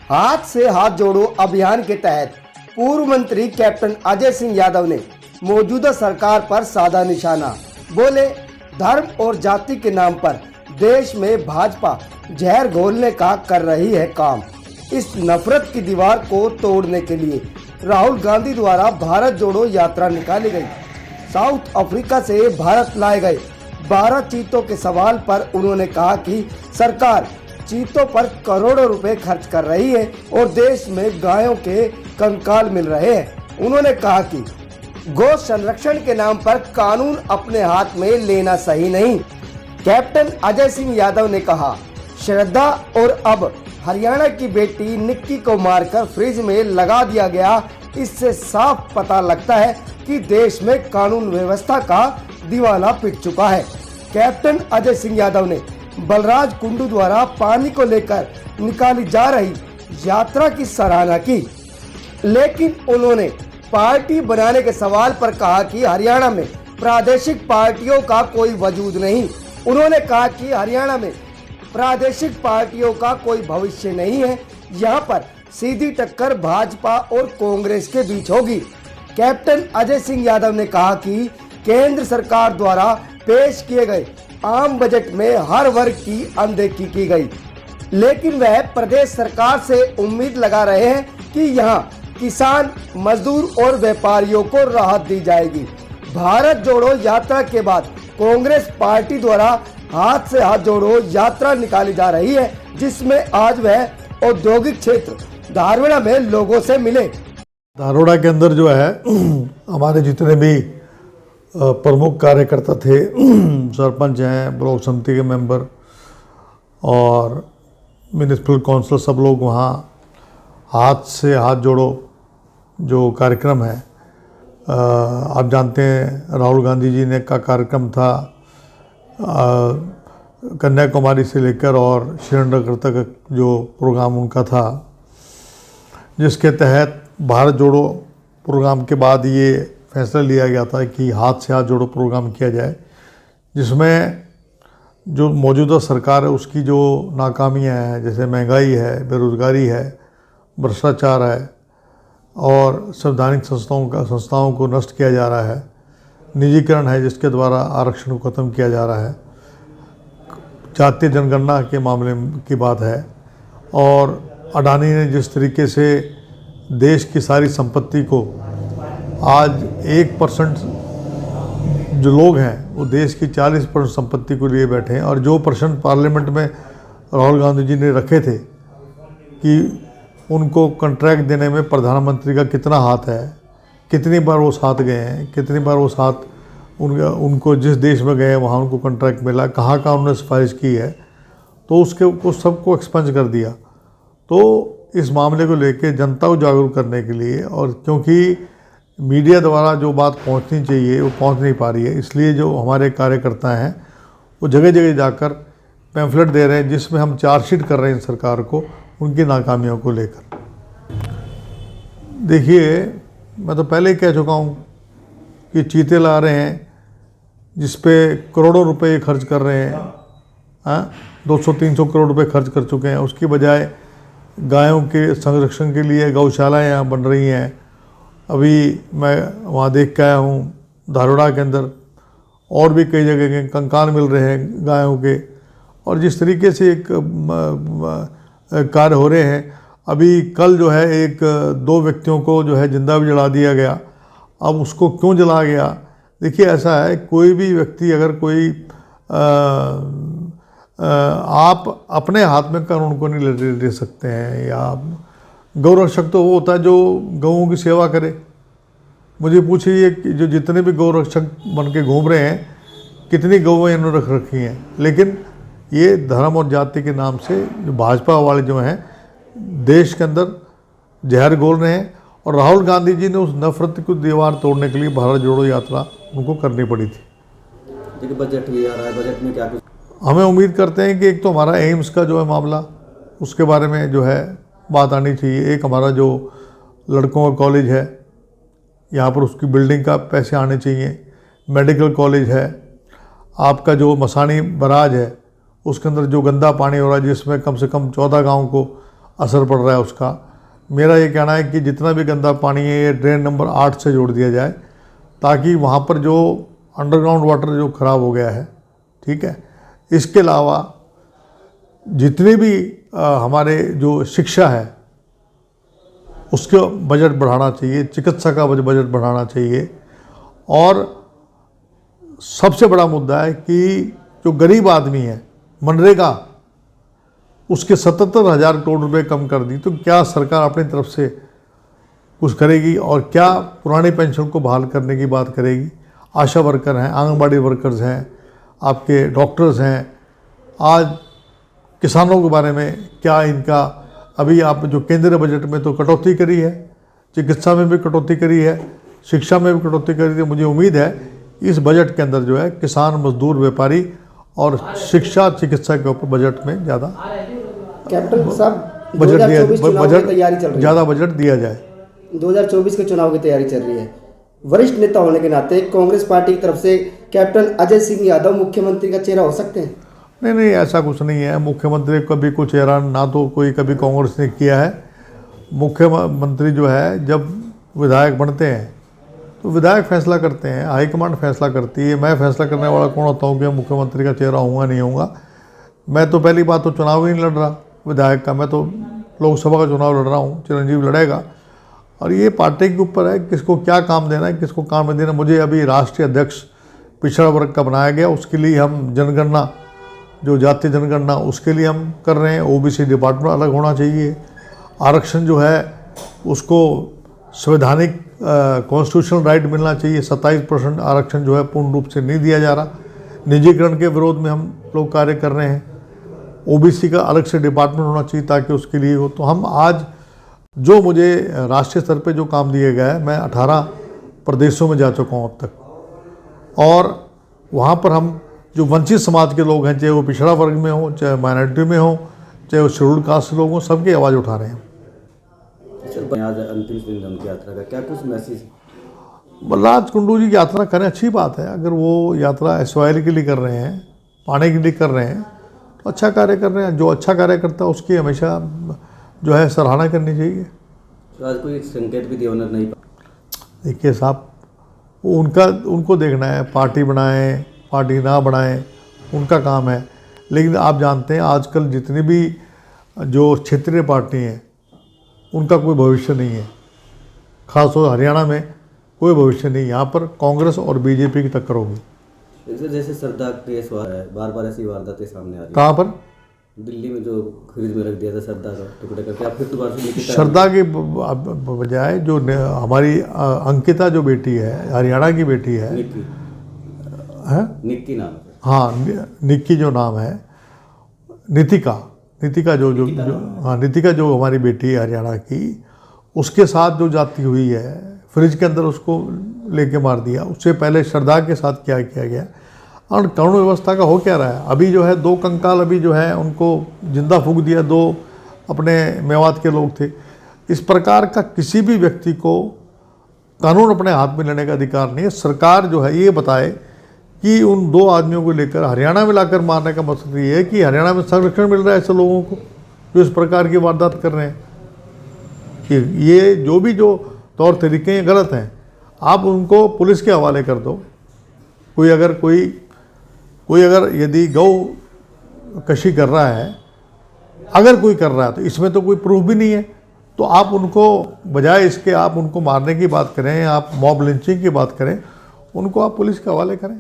हाथ से हाथ जोड़ो अभियान के तहत पूर्व मंत्री कैप्टन अजय सिंह यादव ने मौजूदा सरकार पर साधा निशाना। बोले, धर्म और जाति के नाम पर देश में भाजपा जहर घोलने का कर रही है काम। इस नफरत की दीवार को तोड़ने के लिए राहुल गांधी द्वारा भारत जोड़ो यात्रा निकाली गई। साउथ अफ्रीका से भारत लाए गए 12 चीतों के सवाल पर उन्होंने कहा कि सरकार चीतों पर करोड़ों रुपए खर्च कर रही है और देश में गायों के कंकाल मिल रहे हैं। उन्होंने कहा कि गौ संरक्षण के नाम पर कानून अपने हाथ में लेना सही नहीं। कैप्टन अजय सिंह यादव ने कहा, श्रद्धा और अब हरियाणा की बेटी निक्की को मारकर फ्रिज में लगा दिया गया। इससे साफ पता लगता है कि देश में कानून व्यवस्था का दीवाना पिट चुका है। कैप्टन अजय सिंह यादव ने बलराज कुंडू द्वारा पानी को लेकर निकाली जा रही यात्रा की सराहना की, लेकिन उन्होंने पार्टी बनाने के सवाल पर कहा कि हरियाणा में प्रादेशिक पार्टियों का कोई वजूद नहीं। उन्होंने कहा कि हरियाणा में प्रादेशिक पार्टियों का कोई भविष्य नहीं है। यहाँ पर सीधी टक्कर भाजपा और कांग्रेस के बीच होगी। कैप्टन अजय सिंह यादव ने कहा कि केंद्र सरकार द्वारा पेश किए गए आम बजट में हर वर्ग की अनदेखी की गई, लेकिन वह प्रदेश सरकार से उम्मीद लगा रहे हैं कि यहाँ किसान, मजदूर और व्यापारियों को राहत दी जाएगी। भारत जोड़ो यात्रा के बाद कांग्रेस पार्टी द्वारा हाथ से हाथ जोड़ो यात्रा निकाली जा रही है, जिसमें आज वह औद्योगिक क्षेत्र धारवाड़ा में लोगों से मिले। धारवाड़ा के अंदर जो है हमारे जितने भी प्रमुख कार्यकर्ता थे, सरपंच हैं, ब्लॉक समिति के मेंबर और म्यूनिसिपल काउंसिलर, सब लोग वहाँ हाथ से हाथ जोड़ो जो कार्यक्रम है, आप जानते हैं राहुल गांधी जी ने का कार्यक्रम था कन्याकुमारी से लेकर और श्रीनगर तक जो प्रोग्राम उनका था, जिसके तहत भारत जोड़ो प्रोग्राम के बाद ये फैसला लिया गया था कि हाथ से हाथ जोड़ो प्रोग्राम किया जाए, जिसमें जो मौजूदा सरकार है उसकी जो नाकामियां हैं, जैसे महंगाई है, बेरोज़गारी है, भ्रष्टाचार है और संवैधानिक संस्थाओं को नष्ट किया जा रहा है, निजीकरण है जिसके द्वारा आरक्षण को ख़त्म किया जा रहा है, जातीय जनगणना के मामले की बात है, और अडानी ने जिस तरीके से देश की सारी संपत्ति को आज 1% जो लोग हैं वो देश की 40% संपत्ति को लिए बैठे हैं, और जो प्रश्न पार्लियामेंट में राहुल गांधी जी ने रखे थे कि उनको कॉन्ट्रैक्ट देने में प्रधानमंत्री का कितना हाथ है, कितनी बार वो साथ गए हैं, कितनी बार वो साथ उनको जिस देश में गए वहाँ उनको कॉन्ट्रैक्ट मिला, कहाँ कहाँ उन्होंने सिफारिश की है, तो उसको सबको एक्सपंज कर दिया। तो इस मामले को लेके जनता को जागरूक करने के लिए, और क्योंकि मीडिया द्वारा जो बात पहुंचनी चाहिए वो पहुंच नहीं पा रही है, इसलिए जो हमारे कार्यकर्ता हैं वो जगह जगह जाकर पैम्फलेट दे रहे हैं, जिसमें हम चार्जशीट कर रहे हैं सरकार को उनकी नाकामियों को लेकर। देखिए, मैं तो पहले ही कह चुका हूँ कि चीते ला रहे हैं जिस पे करोड़ों रुपए खर्च कर रहे हैं, 200-300 करोड़ रुपए खर्च कर चुके हैं। उसकी बजाय गायों के संरक्षण के लिए गौशालाएँ यहाँ बन रही हैं। अभी मैं वहाँ देख के आया हूँ धारवाड़ा के अंदर, और भी कई जगह के कंकाल मिल रहे हैं गायों के, और जिस तरीके से एक कार्य हो रहे हैं। अभी कल जो है 2 व्यक्तियों को जो है जिंदा भी जला दिया गया। अब उसको क्यों जला गया? देखिए, ऐसा है, कोई भी व्यक्ति अगर कोई आप अपने हाथ में कानून को नहीं ले सकते हैं, या गौरक्षक तो वो होता है जो गऊओं की सेवा करे। मुझे पूछिए कि जो जितने भी गौरक्षक बन के घूम रहे हैं, कितनी गौएं इन्होंने रख रखी हैं, लेकिन ये धर्म और जाति के नाम से जो भाजपा वाले जो हैं देश के अंदर जहर घोल रहे हैं। और राहुल गांधी जी ने उस नफरत को दीवार तोड़ने के लिए भारत जोड़ो यात्रा उनको करनी पड़ी थी। देखिए, बजट भी आ रहा है, बजट में क्या कुछ हमें उम्मीद करते हैं कि एक तो हमारा एम्स का जो है मामला, उसके बारे में जो है बात आनी चाहिए। एक हमारा जो लड़कों का कॉलेज है, यहाँ पर उसकी बिल्डिंग का पैसे आने चाहिए। मेडिकल कॉलेज है, आपका जो मसानी बराज है उसके अंदर जो गंदा पानी हो रहा है, जिसमें कम से कम 14 गाँव को असर पड़ रहा है उसका। मेरा ये कहना है कि जितना भी गंदा पानी है ये ड्रेन नंबर 8 से जोड़ दिया जाए, ताकि वहाँ पर जो अंडरग्राउंड वाटर जो ख़राब हो गया है, ठीक है। इसके अलावा जितनी भी हमारे जो शिक्षा है उसका बजट बढ़ाना चाहिए, चिकित्सा का बजट बढ़ाना चाहिए। और सबसे बड़ा मुद्दा है कि जो गरीब आदमी है, मनरेगा उसके 77,000 करोड़ रुपए कम कर दी, तो क्या सरकार अपनी तरफ से कुछ करेगी? और क्या पुरानी पेंशन को बहाल करने की बात करेगी? आशा वर्कर हैं, आंगनबाड़ी वर्कर्स हैं, आपके डॉक्टर्स हैं, आज किसानों के बारे में क्या इनका, अभी आप जो केंद्रीय बजट में तो कटौती करी है, चिकित्सा में भी कटौती करी है, शिक्षा में भी कटौती करी है। मुझे उम्मीद है इस बजट के अंदर जो है किसान, मजदूर, व्यापारी और शिक्षा, चिकित्सा के ऊपर बजट में ज़्यादा कैप्टन साहब, बजट 2024 चुनाव की तैयारी चल रही है, ज़्यादा बजट दिया जाए। 2024 के चुनाव की तैयारी चल रही है। वरिष्ठ नेता होने के नाते कांग्रेस पार्टी की तरफ से कैप्टन अजय सिंह यादव मुख्यमंत्री का चेहरा हो सकते हैं? नहीं, ऐसा कुछ नहीं है। मुख्यमंत्री कभी कुछ चेहरा ना तो कोई कभी कांग्रेस ने किया है। मुख्यमंत्री जो है जब विधायक बनते हैं तो विधायक फैसला करते हैं, हाईकमांड फैसला करती है। मैं फैसला करने वाला कौन होता हूँ कि मुख्यमंत्री का चेहरा होऊंगा नहीं होऊंगा? मैं तो पहली बात तो चुनाव ही नहीं लड़ रहा विधायक का, मैं तो लोकसभा का चुनाव लड़ रहा हूँ, चिरंजीव लड़ेगा। और ये पार्टी के ऊपर है किसको क्या काम देना है, किसको काम नहीं देना। मुझे अभी राष्ट्रीय अध्यक्ष पिछड़ा वर्ग का बनाया गया, उसके लिए हम जनगणना, जो जातीय जनगणना, उसके लिए हम कर रहे हैं। ओबीसी डिपार्टमेंट अलग होना चाहिए। आरक्षण जो है उसको संवैधानिक कॉन्स्टिट्यूशनल राइट मिलना चाहिए। 27% आरक्षण जो है पूर्ण रूप से नहीं दिया जा रहा। निजीकरण के विरोध में हम लोग कार्य कर रहे हैं। ओबीसी का अलग से डिपार्टमेंट होना चाहिए ताकि उसके लिए हो। तो हम आज जो मुझे राष्ट्रीय स्तर पे जो काम दिया गया है, मैं 18 प्रदेशों में जा चुका हूँ अब तक, और वहाँ पर हम जो वंचित समाज के लोग हैं, चाहे वो पिछड़ा वर्ग में हो, चाहे माइनॉरिटी में हो, चाहे वो शेड्यूल कास्ट लोग हों, सबकी आवाज़ उठा रहे हैं। आज अंतिम दिन उनकी यात्रा का क्या कुछ मैसेज? बलराज कुंडू जी की यात्रा करें, अच्छी बात है। अगर वो यात्रा SYL के लिए कर रहे हैं, पाने के लिए कर रहे हैं, तो अच्छा कार्य कर रहे हैं। जो अच्छा कार्य करता है उसकी हमेशा जो है सराहना करनी चाहिए। तो आज कोई संकेत भी दिया नहीं? देखिए साहब, वो उनको देखना है, पार्टी बनाएं पार्टी ना बनाएं, उनका काम है। लेकिन आप जानते हैं आजकल जितनी भी जो क्षेत्रीय पार्टी हैं उनका कोई भविष्य नहीं है। खासतौर हरियाणा में कोई भविष्य नहीं। यहाँ पर कांग्रेस और बीजेपी की टक्कर होगी। जैसे श्रद्धा केस हुआ है, बार ऐसी वारदातें सामने आ रही है। कहाँ पर? दिल्ली में जो फ्रिज में रख दिया था श्रद्धा का टुकड़े करके, आप फिर दोबारा से श्रद्धा के बजाय जो हमारी अंकिता जो बेटी है, हरियाणा की बेटी है, निक्की नाम है। हाँ, निक्की जो नाम है, नितिका जो हाँ, नितिका जो हमारी बेटी है हरियाणा की, उसके साथ जो जाती हुई है, फ्रिज के अंदर उसको लेके मार दिया। उससे पहले श्रद्धा के साथ क्या किया गया, और कानून व्यवस्था का हो क्या रहा है? अभी जो है 2 कंकाल अभी जो है उनको जिंदा फूंक दिया, 2 अपने मेवात के लोग थे। इस प्रकार का किसी भी व्यक्ति को कानून अपने हाथ में लेने का अधिकार नहीं है। सरकार जो है ये बताए कि उन 2 आदमियों को लेकर हरियाणा में लाकर मारने का मकसद ये है कि हरियाणा में संरक्षण मिल रहा है ऐसे लोगों को जो इस प्रकार की वारदात कर रहे हैं। कि ये जो तौर तरीके हैं गलत हैं। आप उनको पुलिस के हवाले कर दो। कोई अगर यदि गौ कशी कर रहा है, अगर कोई कर रहा है, तो इसमें तो कोई प्रूफ भी नहीं है, तो आप उनको बजाय इसके आप उनको मारने की बात करें, आप मॉब लिंचिंग की बात करें, उनको आप पुलिस के हवाले करें।